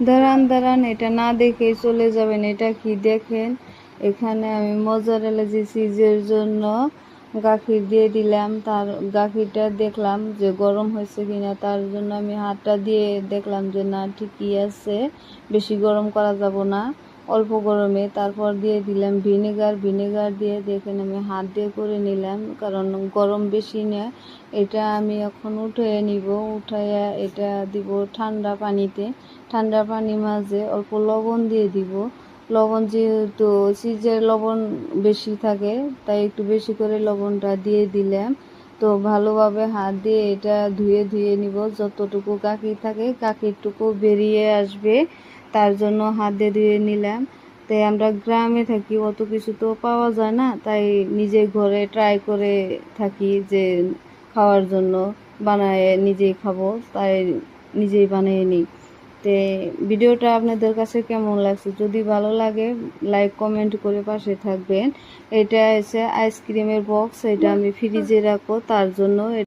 দাঁড়ান দাঁড়ান, এটা না দেখেই চলে যাবেন। এটা কি দেখেন, এখানে আমি মজারেলা যে চিজের জন্য গাখির দিয়ে দিলাম। তার গাখিরটা দেখলাম যে গরম হয়েছে কিনা, তার জন্য আমি হাতটা দিয়ে দেখলাম যে না ঠিকই আছে, বেশি গরম করা যাব না, অল্প গরমে। তারপর দিয়ে দিলাম ভিনেগার। ভিনেগার দিয়ে দেখেন আমি হাত দিয়ে করে নিলাম, কারণ গরম বেশি না। এটা আমি এখন উঠিয়ে নিব। উঠাইয়া এটা দিব ঠান্ডা পানিতে। ঠান্ডা পানির মাঝে অল্প লবণ দিয়ে দিব। লবণ যেহেতু চিজের লবণ বেশি থাকে, তাই একটু বেশি করে লবণটা দিয়ে দিলাম। তো ভালোভাবে হাত দিয়ে এটা ধুয়ে ধুয়ে নিব। যতটুকু কাকি থাকে কাকিরটুকু বেরিয়ে আসবে, তার জন্য হাত দিয়ে ধুয়ে নিলাম। তাই আমরা গ্রামে থাকি, অত কিছু তো পাওয়া যায় না, তাই নিজে ঘরে ট্রাই করে থাকি যে খাওয়ার জন্য বানায় নিজেই খাবো, তাই নিজেই বানিয়ে নিই। তে ভিডিওটা আপনাদের কাছে কেমন লাগছে, যদি ভালো লাগে লাইক কমেন্ট করে পাশে থাকবেন। এটা হচ্ছে আইসক্রিমের বক্স, এটা আমি ফ্রিজে রাখবো, তার জন্য